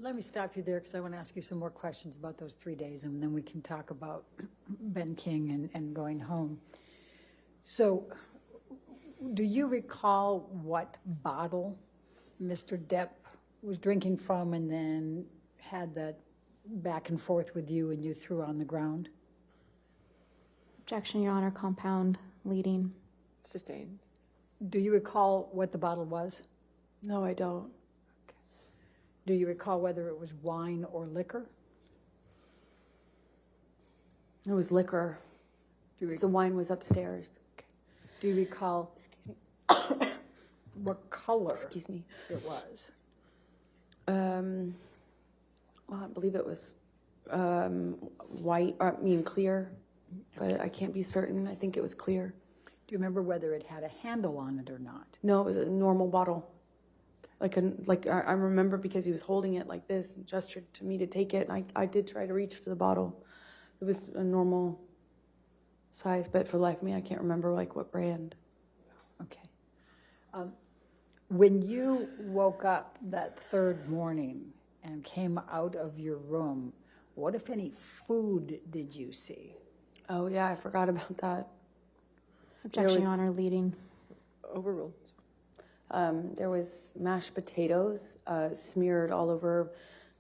Let me stop you there because I want to ask you some more questions about those 3 days, and then we can talk about Ben King and going home. So, do you recall what bottle Mr. Depp was drinking from and then had that back and forth with you and you threw on the ground? Objection, Your Honor. Compound leading. Sustained. Do you recall what the bottle was? No, I don't. Okay. Do you recall whether it was wine or liquor? It was liquor. The wine was upstairs. Okay. Do you recall what color Excuse me. it was? Well, I believe it was white, clear, but I can't be certain. I think it was clear. Do you remember whether it had a handle on it or not? No, it was a normal bottle. I remember because he was holding it like this and gestured to me to take it. And I did try to reach for the bottle. It was a normal size, but for life of me, I can't remember what brand. Okay. When you woke up that third morning and came out of your room, what, if any, food did you see? Oh, yeah, I forgot about that. Objection, Your Honor. Leading. Overruled. There was mashed potatoes smeared all over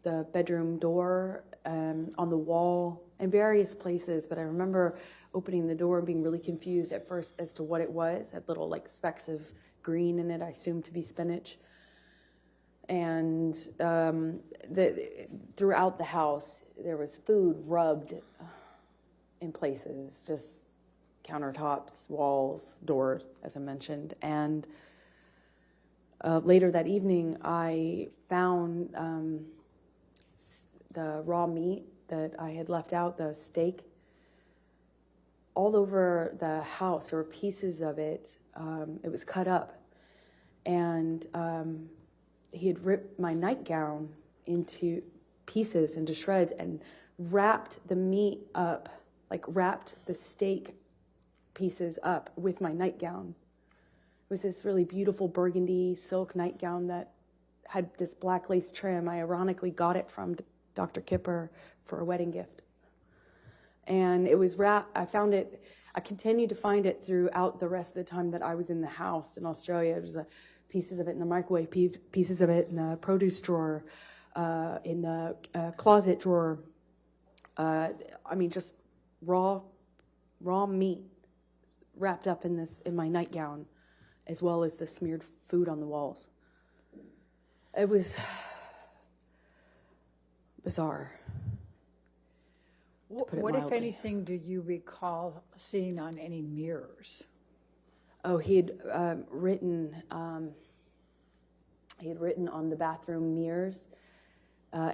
the bedroom door, on the wall, in various places. But I remember opening the door and being really confused at first as to what it was. It had little specks of green in it, I assumed to be spinach. And throughout the house, there was food rubbed in places, just countertops, walls, doors, as I mentioned. And later that evening, I found the raw meat that I had left out, the steak, all over the house. There were pieces of it. It was cut up. And he had ripped my nightgown into pieces, into shreds, and wrapped the meat up, wrapped the steak pieces up with my nightgown. It was this really beautiful burgundy silk nightgown that had this black lace trim. I ironically got it from Dr. Kipper for a wedding gift. And it was wrapped, I continued to find it throughout the rest of the time that I was in the house in Australia. There's pieces of it in the microwave, pieces of it in the produce drawer, in the closet drawer. Just raw meat wrapped up in my nightgown, as well as the smeared food on the walls. It was bizarre. What, if anything, do you recall seeing on any mirrors? Oh, he had written on the bathroom mirrors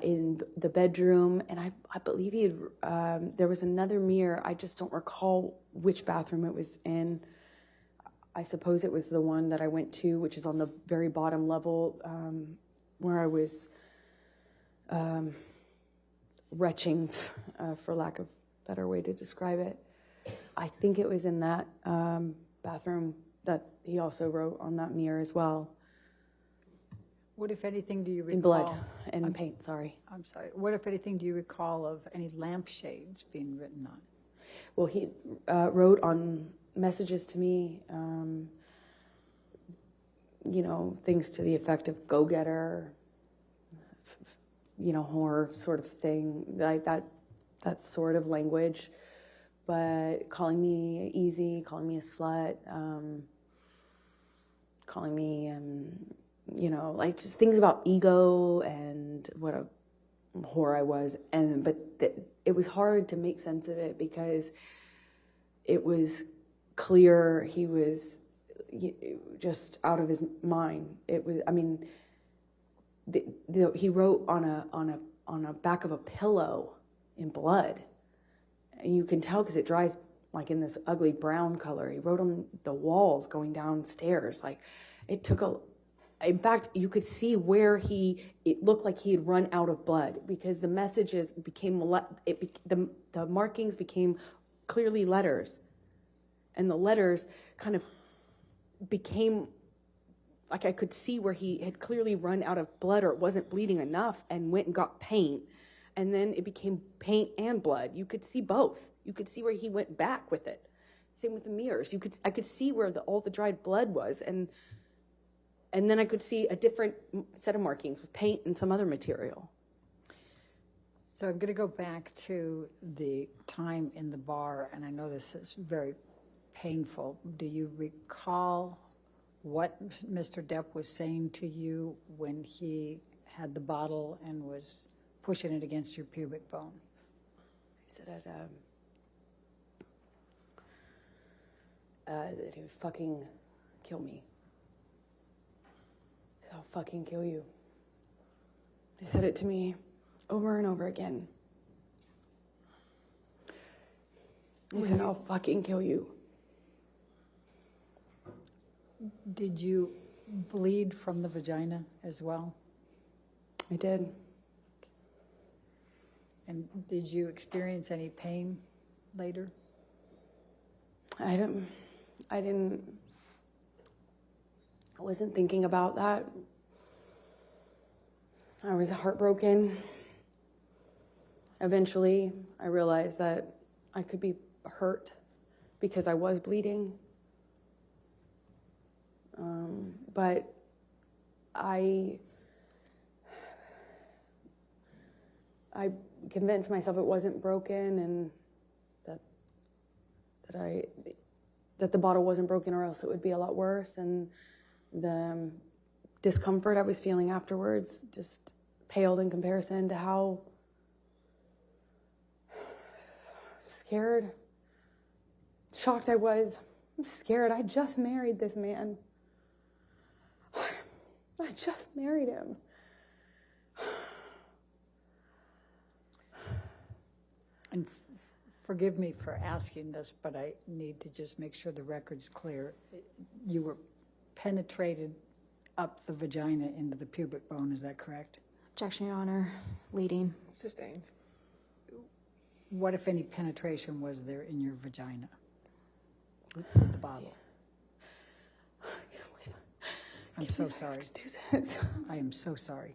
in the bedroom, and I believe he had, there was another mirror. I just don't recall which bathroom it was in. I suppose it was the one that I went to, which is on the very bottom level, where I was retching, for lack of a better way to describe it. I think it was in that bathroom that he also wrote on that mirror as well. What, if anything, do you recall? In blood and paint, sorry. I'm sorry. What, if anything, do you recall of any lampshades being written on? Well, he wrote on messages to me, things to the effect of go-getter, horror sort of thing, like that sort of language. But calling me easy, calling me a slut, calling me, just things about ego and what a whore I was. But it was hard to make sense of it because it was clear he was just out of his mind. It was, he wrote on a back of a pillow in blood, and you can tell because it dries in this ugly brown color. He wrote on the walls going downstairs. In fact, you could see where it looked like he had run out of blood because the messages became, the markings became clearly letters, and the letters kind of became like I could see where he had clearly run out of blood or it wasn't bleeding enough and went and got paint. And then it became paint and blood. You could see both. You could see where he went back with it. Same with the mirrors. I could see where all the dried blood was. And then I could see a different set of markings with paint and some other material. So I'm going to go back to the time in the bar, and I know this is very painful. Do you recall what Mr. Depp was saying to you when he had the bottle and was pushing it against your pubic bone? He said that he would fucking kill me. He said, I'll fucking kill you. He said it to me over and over again. He said, I'll fucking kill you. Did you bleed from the vagina as well? I did. And did you experience any pain later? I wasn't thinking about that. I was heartbroken. Eventually, I realized that I could be hurt because I was bleeding. But I convinced myself it wasn't broken and that the bottle wasn't broken or else it would be a lot worse. And the discomfort I was feeling afterwards just paled in comparison to how scared, shocked I was. I'm scared. I just married this man. I just married him. And forgive me for asking this, but I need to just make sure the record's clear. You were penetrated up the vagina into the pubic bone, is that correct? Objection, Your Honor. Leading. Sustained. What, if any, penetration was there in your vagina with the bottle? I can't believe it. I'm so sorry. Do this. I am so sorry.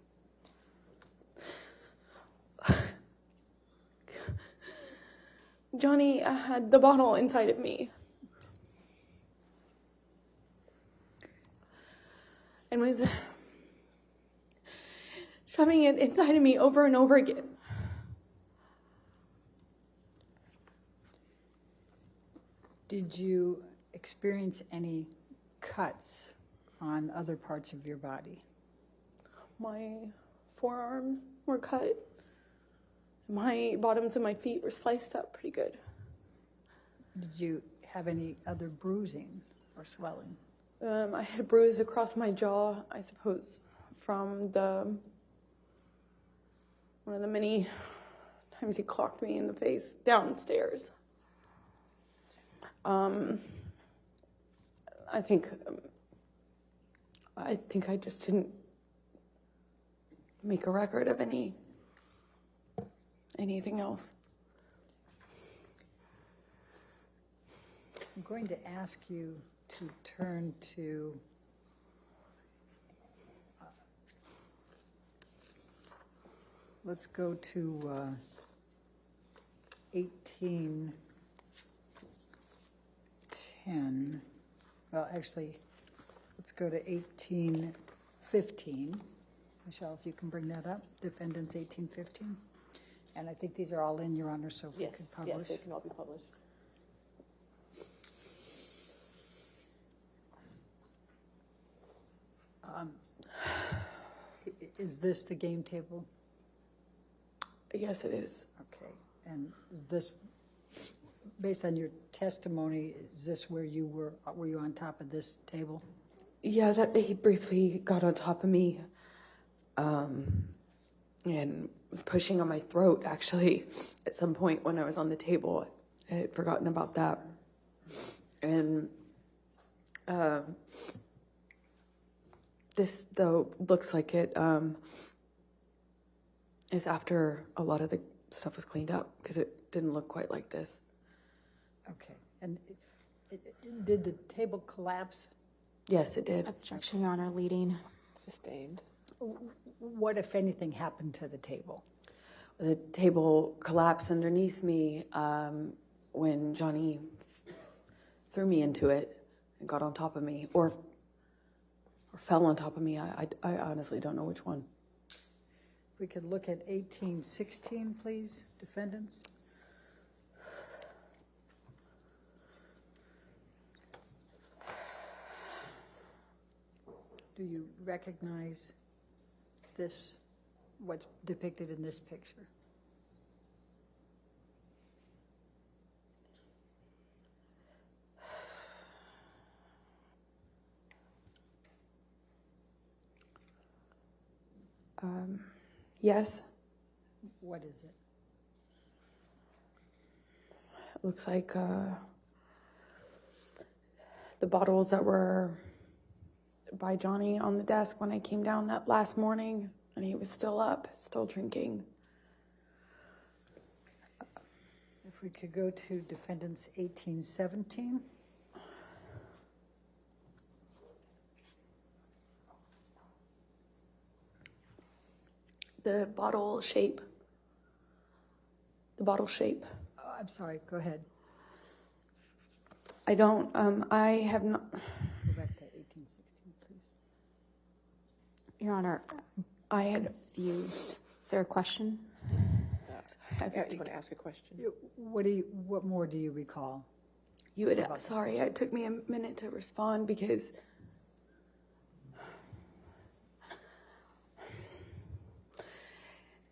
Johnny had the bottle inside of me and was shoving it inside of me over and over again. Did you experience any cuts on other parts of your body? My forearms were cut. My bottoms of my feet were sliced up pretty good. Did you have any other bruising or swelling? I had a bruise across my jaw, I suppose, from one of the many times he clocked me in the face downstairs. I think I just didn't make a record of anything else. I'm going to ask you to turn to let's go to 1810. Well, actually, let's go to 1815. Michelle, if you can bring that up. Defendants 1815. And I think these are all in, Your Honor, so if we could publish. Yes, they can all be published. Is this the game table? Yes, it is. Okay. And is this, based on your testimony, is this where you were you on top of this table? Yeah, that he briefly got on top of me and was pushing on my throat, actually, at some point when I was on the table. I had forgotten about that. And this, though, looks like it is after a lot of the stuff was cleaned up, because it didn't look quite like this. Okay. And did the table collapse Yes, it did. Objection, Your Honor, leading. Sustained. What, if anything, happened to the table? The table collapsed underneath me when Johnny threw me into it and got on top of me, or fell on top of me. I honestly don't know which one. If we could look at 1816, please, defendants. Do you recognize this, what's depicted in this picture? Yes, What is it? it looks like the bottles that were by Johnny on the desk when I came down that last morning, and he was still up, still drinking. If we could go to defendants 1817. The bottle shape. The bottle shape. Oh, I'm sorry, go ahead. I don't, I have not, Go back to 1816, please. Your Honor, I had, confused. Is there a question? I was You want to ask a question? What more do you recall? you had, sorry, it took me a minute to respond because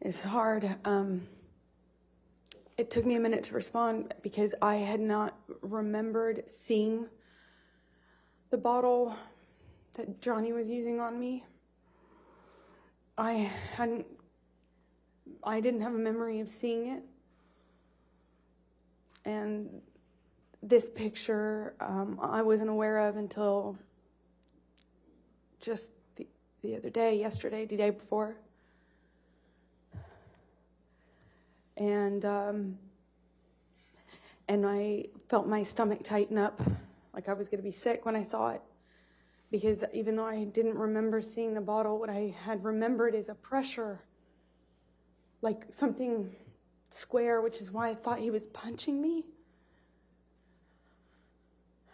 it's hard. It took me a minute to respond because I had not remembered seeing the bottle that Johnny was using on me. I didn't have a memory of seeing it. And this picture, I wasn't aware of until just the other day, yesterday, the day before. And I felt my stomach tighten up, like I was going to be sick when I saw it. Because even though I didn't remember seeing the bottle, what I had remembered is a pressure, like something square, which is why I thought he was punching me.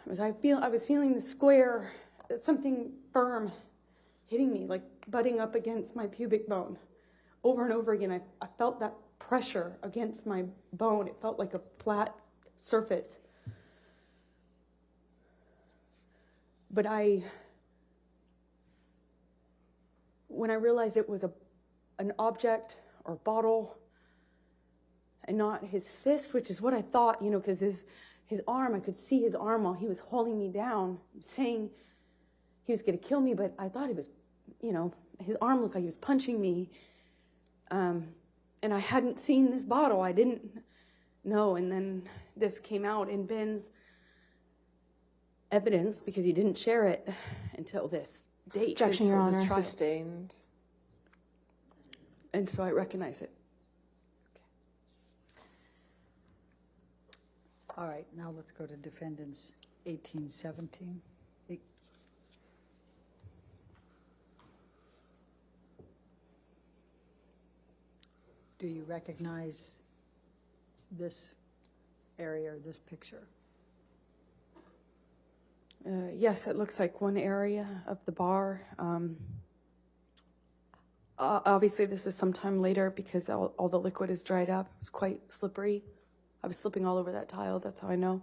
I was feeling the square, something firm hitting me, like butting up against my pubic bone. Over and over again, I felt that pressure against my bone. It felt like a flat surface. But when I realized it was an object or bottle and not his fist, which is what I thought, because his arm, I could see his arm while he was holding me down, saying he was going to kill me, but I thought he was, his arm looked like he was punching me. And I hadn't seen this bottle. I didn't know. And then this came out in Ben's evidence because he didn't share it until this date. Objection, Your Honor. Sustained. And so I recognize it. All right, now let's go to defendants 1817. Do you recognize this area or this picture? Yes, it looks like one area of the bar. Obviously, this is sometime later because all the liquid is dried up. It was quite slippery. I was slipping all over that tile. That's how I know.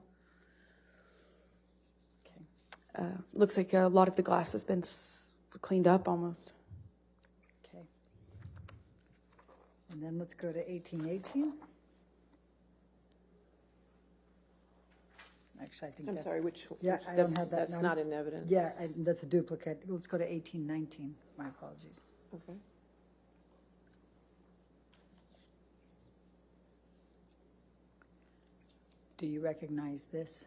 Okay. Looks like a lot of the glass has been cleaned up almost. Okay. And then let's go to 1818. Actually, I think I'm that's... sorry, which? Yeah, I don't have that. That's No. not in evidence. Yeah, that's a duplicate. Let's go to 1819. My apologies. Okay. Do you recognize this?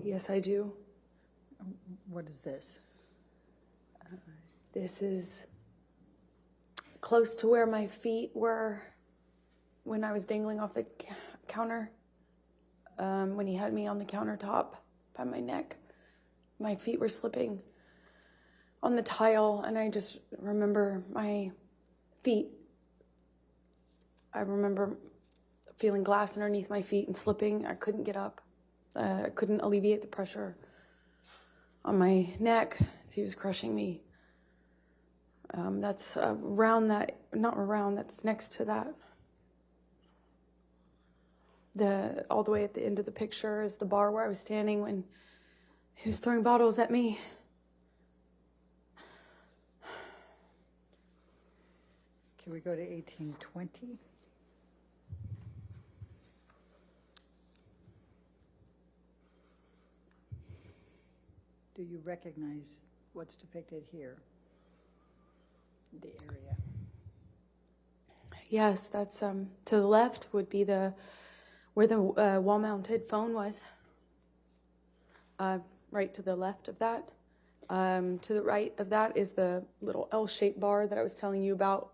Yes, I do. What is this? This is close to where my feet were when I was dangling off the counter. when he had me on the countertop by my neck. My feet were slipping on the tile, and I just remember my feet. I remember feeling glass underneath my feet and slipping. I couldn't get up. I couldn't alleviate the pressure on my neck as he was crushing me. That's around that, not around, that's next to that. All the way at the end of the picture is the bar where I was standing when he was throwing bottles at me. Can we go to 1820? Do you recognize what's depicted here? The area. Yes, that's to the left would be where the wall-mounted phone was. Right to the left of that. To the right of that is the little L-shaped bar that I was telling you about,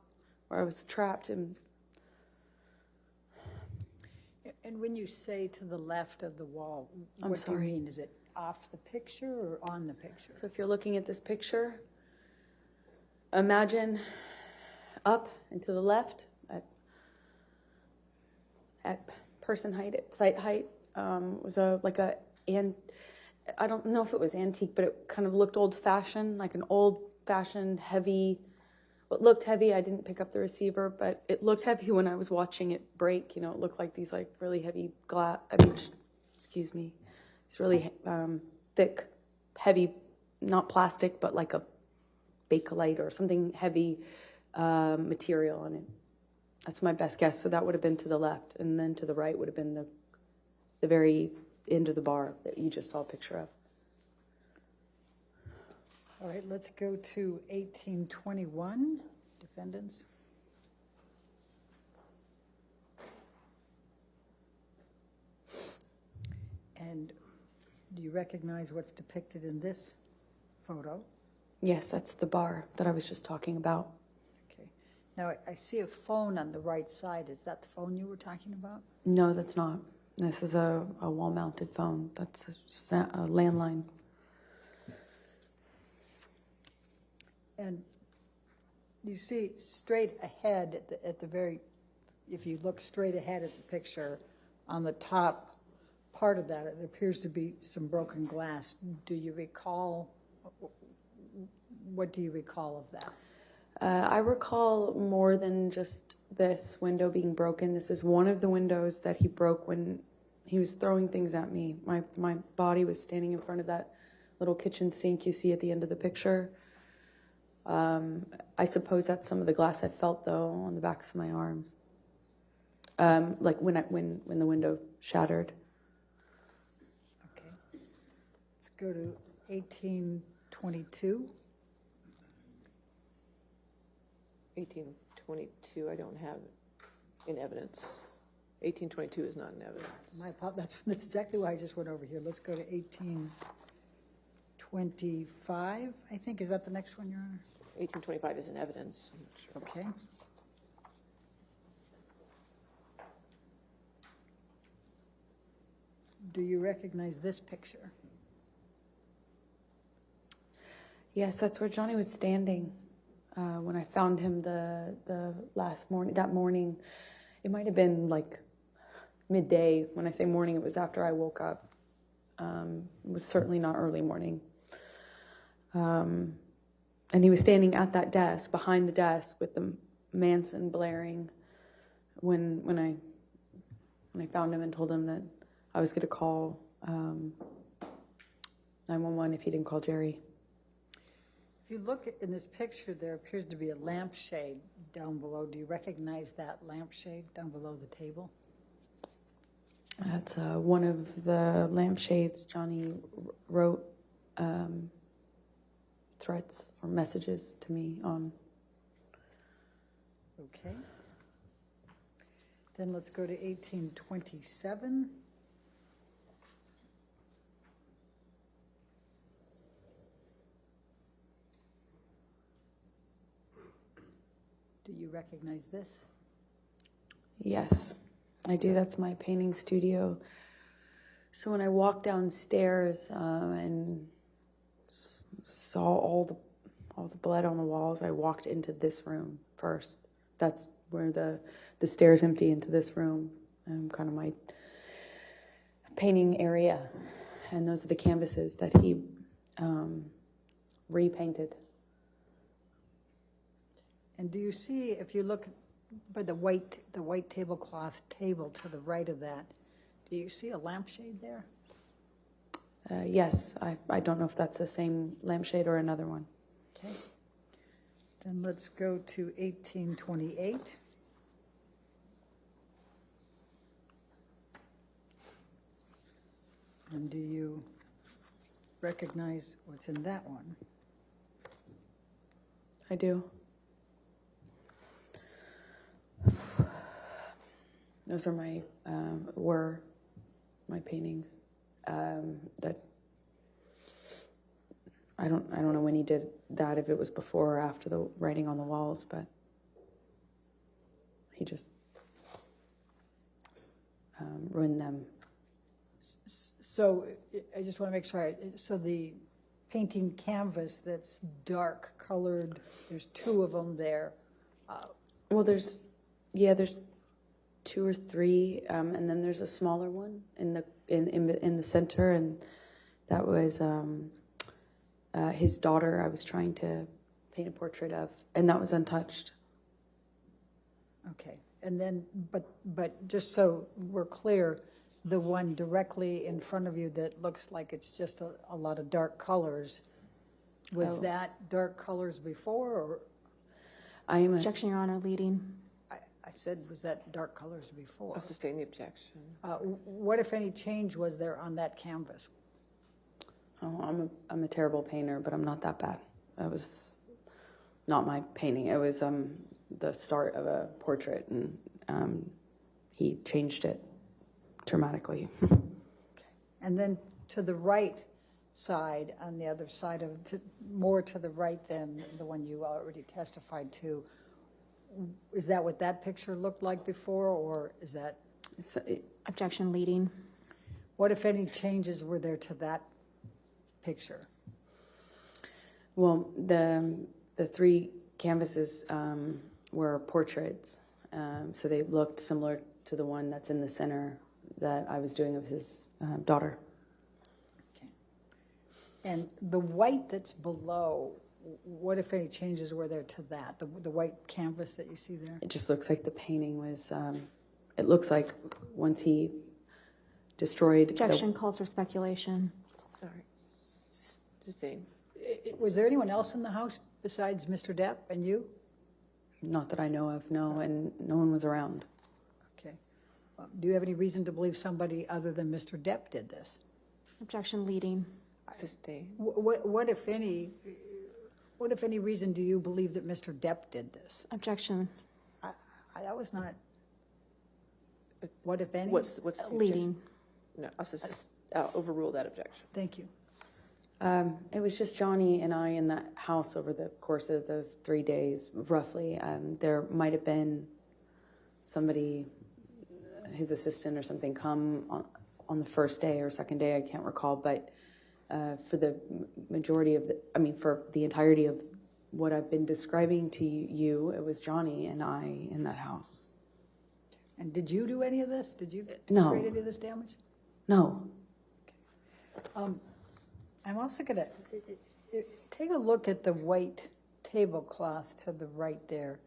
where I was trapped. And when you say to the left of the wall, I'm what do you sorry. mean? Is it off the picture or on the picture? So if you're looking at this picture, imagine up and to the left at person height, at site height, was I don't know if it was antique, but it kind of looked old-fashioned, like an old-fashioned heavy. It looked heavy. I didn't pick up the receiver, but it looked heavy when I was watching it break. You know, it looked like these like really heavy glass. Excuse me. It's really thick, heavy, not plastic, but like a Bakelite or something heavy material on it. That's my best guess. So that would have been to the left, and then to the right would have been the very end of the bar that you just saw a picture of. All right, let's go to 1821, defendants. And do you recognize what's depicted in this photo? Yes, that's the bar that I was just talking about. Okay. Now, I see a phone on the right side. Is that the phone you were talking about? No, that's not. This is a wall-mounted phone. That's just a landline. And you see straight ahead at the very, if you look straight ahead at the picture, on the top part of that, it appears to be some broken glass. Do you recall, what do you recall of that? I recall more than just this window being broken. This is one of the windows that he broke when he was throwing things at me. My body was standing in front of that little kitchen sink you see at the end of the picture. I suppose that's some of the glass I felt, though, on the backs of my arms. Like when the window shattered. Okay. Let's go to 1822. 1822, I don't have in evidence. 1822 is not in evidence. That's exactly why I just went over here. Let's go to 1825, I think. Is that the next one, Your Honor? 1825 is in evidence. I'm not sure. Okay. Do you recognize this picture? Yes, that's where Johnny was standing when I found him the last morning. That morning, it might have been like midday. When I say morning, it was after I woke up. It was certainly not early morning. And he was standing at that desk, behind the desk, with the Manson blaring. When I found him and told him that I was going to call 911 if he didn't call Jerry. If you look in this picture, there appears to be a lampshade down below. Do you recognize that lampshade down below the table? That's one of the lampshades Johnny wrote threats or messages to me on. Okay. Then let's go to 1827. Do you recognize this? Yes, I do. That's my painting studio. So when I walked downstairs and saw all the blood on the walls, I walked into this room first. That's where the stairs empty into this room, kind of my painting area. And those are the canvases that he repainted. And do you see, if you look by the white tablecloth table to the right of that, do you see a lampshade there? Yes, I don't know if that's the same lampshade or another one. Okay. Then let's go to 1828. And do you recognize what's in that one? I do. Those are were my paintings. That I don't know when he did that, if it was before or after the writing on the walls, but he just ruined them. So I just want to make sure. So the painting canvas that's dark colored, there's two of them there. Well, there's two or three, and then there's a smaller one in the center, and that was his daughter. I was trying to paint a portrait of, and that was untouched. Okay, and then but just so we're clear, the one directly in front of you that looks like it's just a lot of dark colors, was that dark colors before, or? Objection, Your Honor, leading. I said, was that dark colors before? I'll sustain the objection. What, if any, change was there on that canvas? Oh, I'm a terrible painter, but I'm not that bad. That was not my painting. It was the start of a portrait, and he changed it dramatically. Okay. And then to the right side, on the other side of, more to the right than the one you already testified to, is that what that picture looked like before, or is that? Objection, leading. What, if any, changes were there to that picture? Well, the three canvases were portraits, so they looked similar to the one that's in the center that I was doing of his daughter. Okay. And the white that's below, what, if any, changes were there to that, the white canvas that you see there? It just looks like the painting was, it looks like once he destroyed... Objection calls for speculation. Sorry. Sustain. Was there anyone else in the house besides Mr. Depp and you? Not that I know of, no, and no one was around. Okay. Do you have any reason to believe somebody other than Mr. Depp did this? Objection, leading. Sustain. What, if any reason do you believe that Mr. Depp did this? Objection. That was not, what, if any? What's the leading? No, I'll overrule that objection. Thank you. It was just Johnny and I in that house over the course of those 3 days, roughly. There might have been somebody, his assistant or something, come on the first day or second day, I can't recall, but for the majority of for the entirety of what I've been describing to you, it was Johnny and I in that house. And did you do any of this? Did you No. create any of this damage? No. I'm also going to take a look at the white tablecloth to the right there.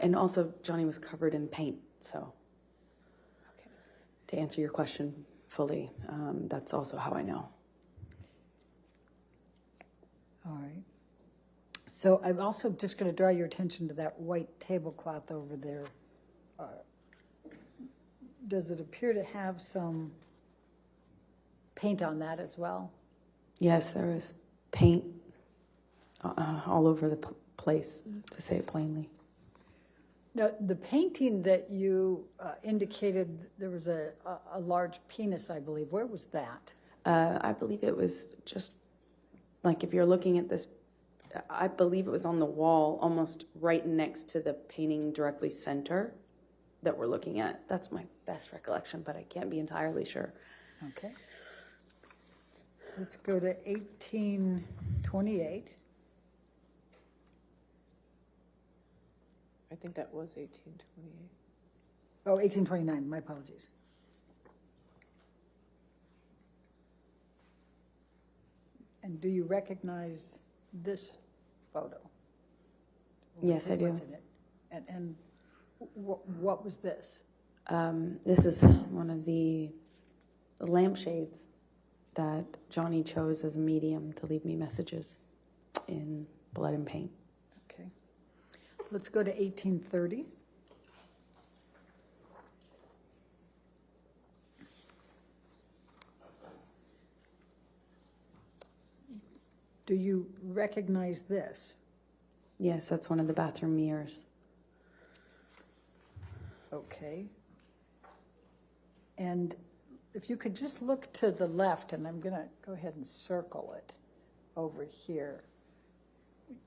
And also, Johnny was covered in paint, so to answer your question fully, that's also how I know. All right. So I'm also just going to draw your attention to that white tablecloth over there. Does it appear to have some paint on that as well? Yes, there was paint all over the place, to say it plainly. Now, the painting that you indicated, there was a large penis, I believe. Where was that? I believe it was just, like if you're looking at this, I believe it was on the wall almost right next to the painting directly center that we're looking at. That's my best recollection, but I can't be entirely sure. Okay. Let's go to 1828. I think that was 1828. Oh, 1829, my apologies. And do you recognize this photo? Yes, I do. What's in it? And what was this? This is one of the lampshades that Johnny chose as a medium to leave me messages in blood and paint. Okay. Let's go to 1830. Do you recognize this? Yes, that's one of the bathroom mirrors. Okay. And if you could just look to the left, and I'm going to go ahead and circle it over here.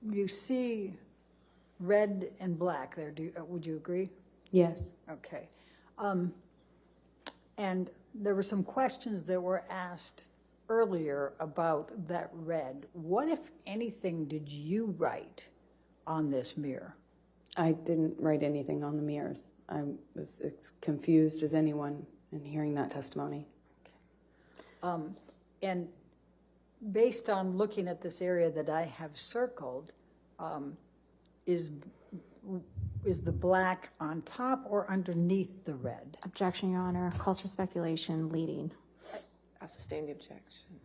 You see red and black there. Would you agree? Yes. Okay. And there were some questions that were asked earlier about that red. What, if anything, did you write on this mirror? I didn't write anything on the mirrors. I was as confused as anyone in hearing that testimony. And based on looking at this area that I have circled, is the black on top or underneath the red? Objection, Your Honor. Calls for speculation. Leading. I sustain the objection.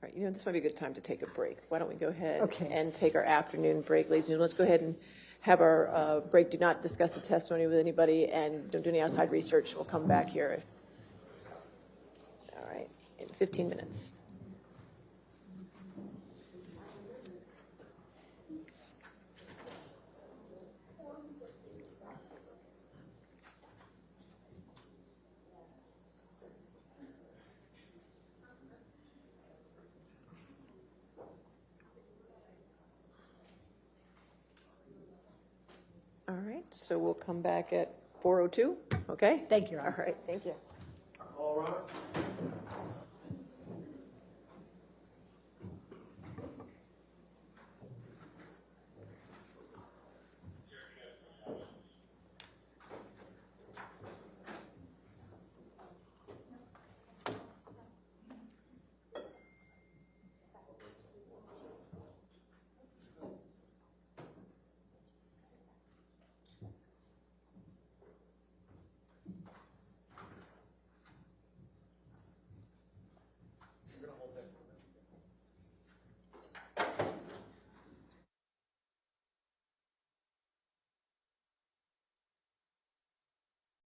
All right, this might be a good time to take a break. Why don't we go ahead and take our afternoon break, ladies and gentlemen. Let's go ahead and have our break. Do not discuss the testimony with anybody, and don't do any outside research. We'll come back here. All right, in 15 minutes. All right, so we'll come back at 4:02, okay? Thank you, Your Honor. All right, thank you. All right.